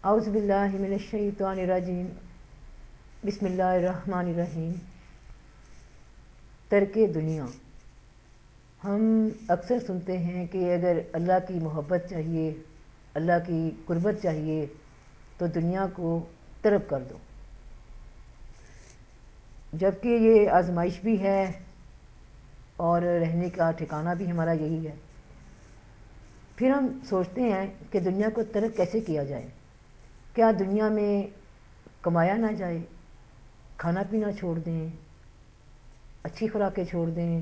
اعوذ باللہ من الشیطان الرجیم، بسم اللہ الرحمن الرحیم۔ ترک دنیا۔ ہم اکثر سنتے ہیں کہ اگر اللہ کی محبت چاہیے، اللہ کی قربت چاہیے تو دنیا کو ترک کر دو، جبکہ یہ آزمائش بھی ہے اور رہنے کا ٹھکانہ بھی ہمارا یہی ہے۔ پھر ہم سوچتے ہیں کہ دنیا کو ترک کیسے کیا جائے؟ کیا دنیا میں کمایا نہ جائے؟ کھانا پینا چھوڑ دیں، اچھی خوراکیں چھوڑ دیں،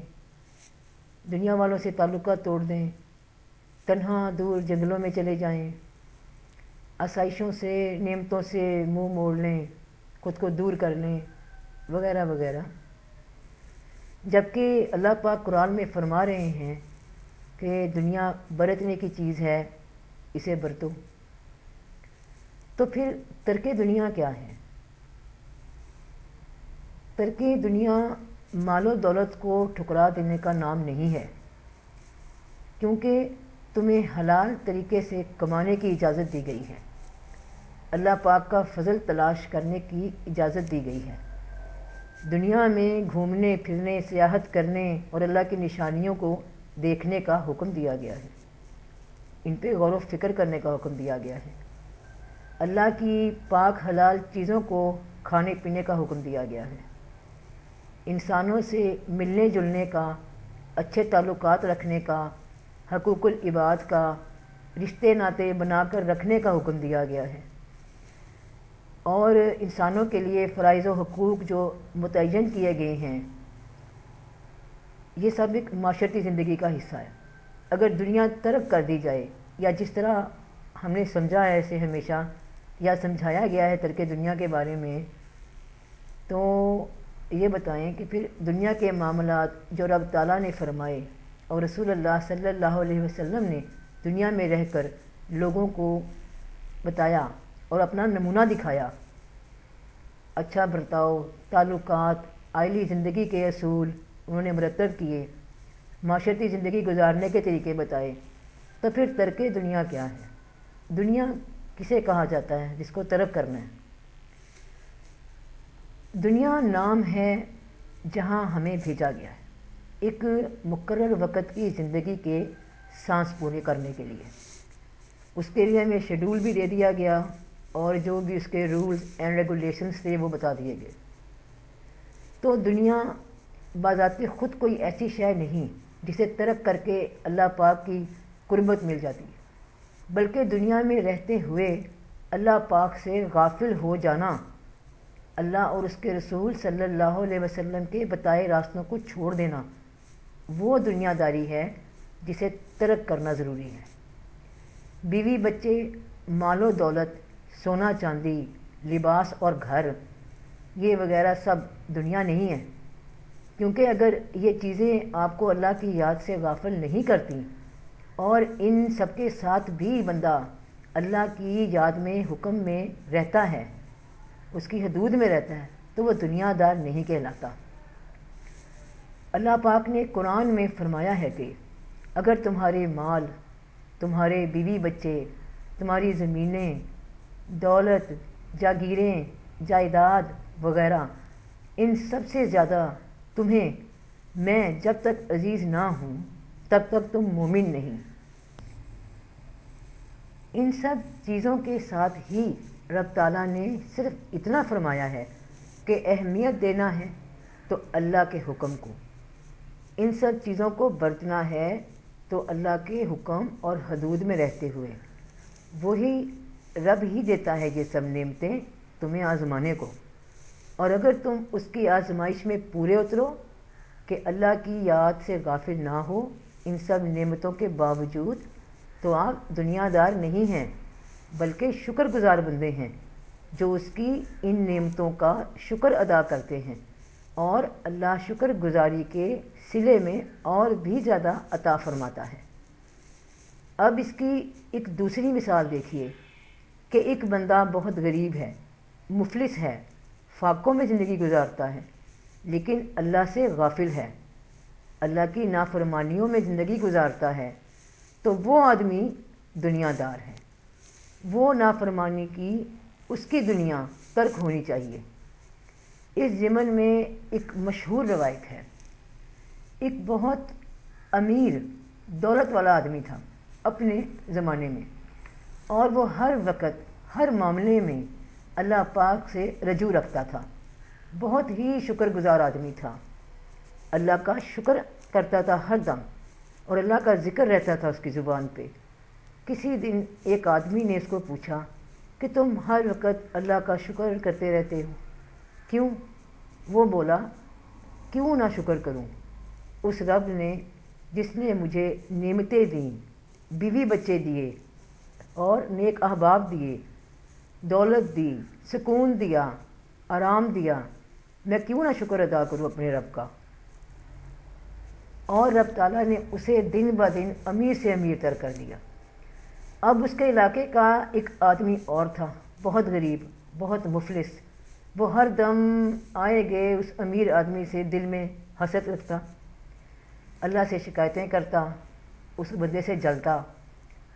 دنیا والوں سے تعلقات توڑ دیں، تنہا دور جنگلوں میں چلے جائیں، آسائشوں سے نعمتوں سے منہ موڑ لیں، خود کو دور کر لیں، وغیرہ وغیرہ۔ جبکہ اللہ پاک قرآن میں فرما رہے ہیں کہ دنیا برتنے کی چیز ہے، اسے برتو۔ تو پھر ترک دنیا کیا ہے؟ ترک دنیا مال و دولت کو ٹھکرا دینے کا نام نہیں ہے، کیونکہ تمہیں حلال طریقے سے کمانے کی اجازت دی گئی ہے، اللہ پاک کا فضل تلاش کرنے کی اجازت دی گئی ہے، دنیا میں گھومنے پھرنے، سیاحت کرنے اور اللہ کی نشانیوں کو دیکھنے کا حکم دیا گیا ہے، ان پہ غور و فکر کرنے کا حکم دیا گیا ہے، اللہ کی پاک حلال چیزوں کو کھانے پینے کا حکم دیا گیا ہے، انسانوں سے ملنے جلنے کا، اچھے تعلقات رکھنے کا، حقوق العباد کا، رشتے ناطے بنا کر رکھنے کا حکم دیا گیا ہے، اور انسانوں کے لیے فرائض و حقوق جو متعین کیے گئے ہیں، یہ سب ایک معاشرتی زندگی کا حصہ ہے۔ اگر دنیا ترک کر دی جائے، یا جس طرح ہم نے سمجھا ہے اسے ہمیشہ، یا سمجھایا گیا ہے ترک دنیا کے بارے میں، تو یہ بتائیں کہ پھر دنیا کے معاملات جو رب تعالیٰ نے فرمائے اور رسول اللہ صلی اللہ علیہ وسلم نے دنیا میں رہ کر لوگوں کو بتایا اور اپنا نمونہ دکھایا، اچھا برتاؤ، تعلقات، عائلی زندگی کے اصول انہوں نے مرتب کیے، معاشرتی زندگی گزارنے کے طریقے بتائے، تو پھر ترک دنیا کیا ہے؟ دنیا کسے کہا جاتا ہے جس کو ترک کرنا ہے؟ دنیا نام ہے جہاں ہمیں بھیجا گیا ہے، ایک مقرر وقت کی زندگی کے سانس پورے کرنے کے لیے، اس کے لیے ہمیں شیڈول بھی دے دیا گیا، اور جو بھی اس کے رولز اینڈ ریگولیشنز تھے وہ بتا دیے گئے۔ تو دنیا بذات خود کوئی ایسی شے نہیں جسے ترک کر کے اللہ پاک کی قربت مل جاتی ہے، بلکہ دنیا میں رہتے ہوئے اللہ پاک سے غافل ہو جانا، اللہ اور اس کے رسول صلی اللہ علیہ وسلم کے بتائے راستوں کو چھوڑ دینا، وہ دنیا داری ہے جسے ترک کرنا ضروری ہے۔ بیوی بچے، مال و دولت، سونا چاندی، لباس اور گھر، یہ وغیرہ سب دنیا نہیں ہے، کیونکہ اگر یہ چیزیں آپ کو اللہ کی یاد سے غافل نہیں کرتی اور ان سب کے ساتھ بھی بندہ اللہ کی یاد میں، حکم میں رہتا ہے، اس کی حدود میں رہتا ہے، تو وہ دنیا دار نہیں کہلاتا۔ اللہ پاک نے قرآن میں فرمایا ہے کہ اگر تمہارے مال، تمہارے بیوی بچے، تمہاری زمینیں، دولت، جاگیریں، جائیداد وغیرہ، ان سب سے زیادہ تمہیں میں جب تک عزیز نہ ہوں تب تک تم مومن نہیں۔ ان سب چیزوں کے ساتھ ہی رب تعالیٰ نے صرف اتنا فرمایا ہے کہ اہمیت دینا ہے تو اللہ کے حکم کو، ان سب چیزوں کو برتنا ہے تو اللہ کے حکم اور حدود میں رہتے ہوئے، وہی رب ہی دیتا ہے یہ سب نعمتیں تمہیں آزمانے کو، اور اگر تم اس کی آزمائش میں پورے اترو کہ اللہ کی یاد سے غافل نہ ہو ان سب نعمتوں کے باوجود، تو آپ دنیا دار نہیں ہیں بلکہ شکر گزار بندے ہیں جو اس کی ان نعمتوں کا شکر ادا کرتے ہیں، اور اللہ شکر گزاری کے صلے میں اور بھی زیادہ عطا فرماتا ہے۔ اب اس کی ایک دوسری مثال دیکھیے کہ ایک بندہ بہت غریب ہے، مفلس ہے، فاقوں میں زندگی گزارتا ہے، لیکن اللہ سے غافل ہے، اللہ کی نافرمانیوں میں زندگی گزارتا ہے، تو وہ آدمی دنیا دار ہے۔ وہ نافرمانی کی اس کی دنیا ترک ہونی چاہیے۔ اس ضمن میں ایک مشہور روایت ہے، ایک بہت امیر دولت والا آدمی تھا اپنے زمانے میں، اور وہ ہر وقت ہر معاملے میں اللہ پاک سے رجوع رکھتا تھا، بہت ہی شکر گزار آدمی تھا، اللہ کا شکر کرتا تھا ہر دم، اور اللہ کا ذکر رہتا تھا اس کی زبان پہ۔ کسی دن ایک آدمی نے اس کو پوچھا کہ تم ہر وقت اللہ کا شکر کرتے رہتے ہو، کیوں؟ وہ بولا، کیوں نہ شکر کروں اس رب نے جس نے مجھے نعمتیں دیں، بیوی بچے دیے اور نیک احباب دیے، دولت دی، سکون دیا، آرام دیا، میں کیوں نہ شکر ادا کروں اپنے رب کا؟ اور رب تعالیٰ نے اسے دن بہ دن امیر سے امیر تر کر دیا۔ اب اس کے علاقے کا ایک آدمی اور تھا، بہت غریب، بہت مفلس، وہ ہر دم آئے گئے اس امیر آدمی سے دل میں حسد رکھتا، اللہ سے شکایتیں کرتا، اس بندے سے جلتا۔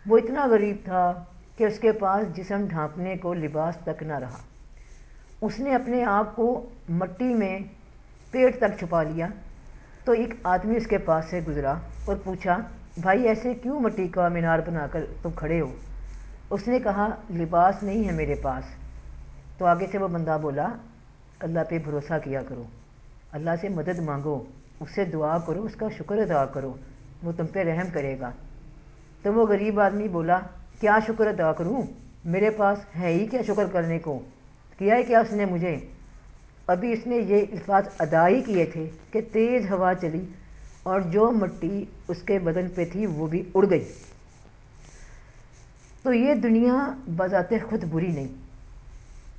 وہ اتنا غریب تھا کہ اس کے پاس جسم ڈھانپنے کو لباس تک نہ رہا۔ اس نے اپنے آپ کو مٹی میں پیٹ تک چھپا لیا، تو ایک آدمی اس کے پاس سے گزرا اور پوچھا، بھائی ایسے کیوں مٹی کا مینار بنا کر تم کھڑے ہو؟ اس نے کہا، لباس نہیں ہے میرے پاس۔ تو آگے سے وہ بندہ بولا، اللہ پہ بھروسہ کیا کرو، اللہ سے مدد مانگو، اس سے دعا کرو، اس کا شکر ادا کرو، وہ تم پہ رحم کرے گا۔ تو وہ غریب آدمی بولا، کیا شکر ادا کروں؟ میرے پاس ہے ہی کیا شکر کرنے کو؟ کیا ہے کیا اس نے مجھے؟ ابھی اس نے یہ الفاظ ادا ہی کیے تھے کہ تیز ہوا چلی اور جو مٹی اس کے بدن پہ تھی وہ بھی اڑ گئی۔ تو یہ دنیا بذات خود بری نہیں،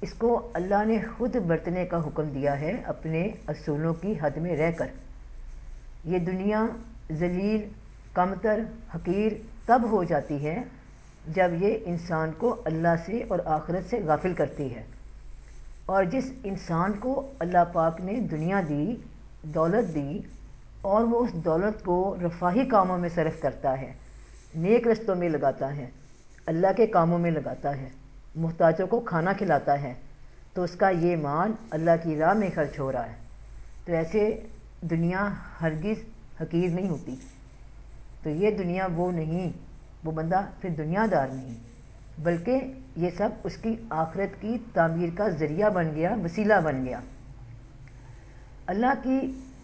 اس کو اللہ نے خود برتنے کا حکم دیا ہے اپنے اصولوں کی حد میں رہ کر۔ یہ دنیا ذلیل، کمتر، حقیر تب ہو جاتی ہے جب یہ انسان کو اللہ سے اور آخرت سے غافل کرتی ہے، اور جس انسان کو اللہ پاک نے دنیا دی، دولت دی، اور وہ اس دولت کو رفاہی کاموں میں صرف کرتا ہے، نیک رستوں میں لگاتا ہے، اللہ کے کاموں میں لگاتا ہے، محتاجوں کو کھانا کھلاتا ہے، تو اس کا یہ مال اللہ کی راہ میں خرچ ہو رہا ہے۔ تو ایسے دنیا ہرگز حقیر نہیں ہوتی۔ تو یہ دنیا وہ نہیں، وہ بندہ پھر دنیا دار نہیں، بلکہ یہ سب اس کی آخرت کی تعمیر کا ذریعہ بن گیا، وسیلہ بن گیا۔ اللہ کی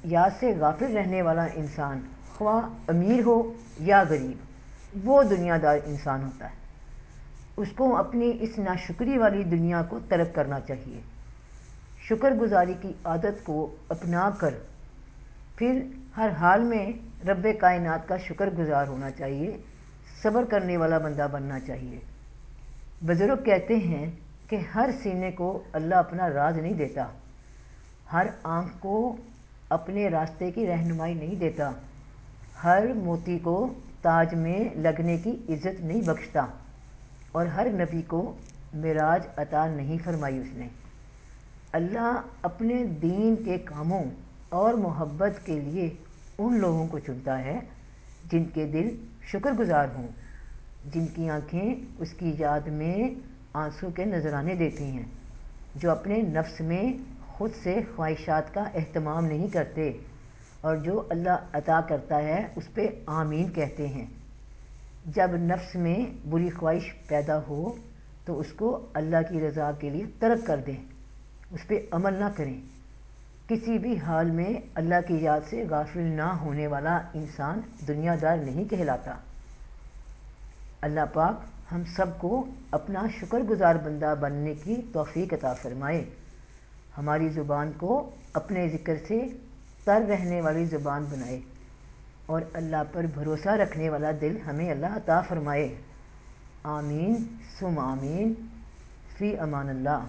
یاد سے غافل رہنے والا انسان، خواہ امیر ہو یا غریب، وہ دنیا دار انسان ہوتا ہے۔ اس کو اپنی اس ناشکری والی دنیا کو ترک کرنا چاہیے، شکر گزاری کی عادت کو اپنا کر پھر ہر حال میں رب کائنات کا شکر گزار ہونا چاہیے، صبر کرنے والا بندہ بننا چاہیے۔ بزرگ کہتے ہیں کہ ہر سینے کو اللہ اپنا راز نہیں دیتا، ہر آنکھ کو اپنے راستے کی رہنمائی نہیں دیتا، ہر موتی کو تاج میں لگنے کی عزت نہیں بخشتا، اور ہر نبی کو معراج عطا نہیں فرمائی اس نے۔ اللہ اپنے دین کے کاموں اور محبت کے لیے ان لوگوں کو چنتا ہے جن کے دل شکر گزار ہوں، جن کی آنکھیں اس کی یاد میں آنسو کے نذرانے دیتی ہیں، جو اپنے نفس میں خود سے خواہشات کا اہتمام نہیں کرتے، اور جو اللہ عطا کرتا ہے اس پہ آمین کہتے ہیں۔ جب نفس میں بری خواہش پیدا ہو تو اس کو اللہ کی رضا کے لیے ترک کر دیں، اس پہ عمل نہ کریں۔ کسی بھی حال میں اللہ کی یاد سے غافل نہ ہونے والا انسان دنیا دار نہیں کہلاتا۔ اللہ پاک ہم سب کو اپنا شکر گزار بندہ بننے کی توفیق عطا فرمائے، ہماری زبان کو اپنے ذکر سے تر رہنے والی زبان بنائے، اور اللہ پر بھروسہ رکھنے والا دل ہمیں اللہ عطا فرمائے۔ آمین ثم آمین، فی امان اللہ۔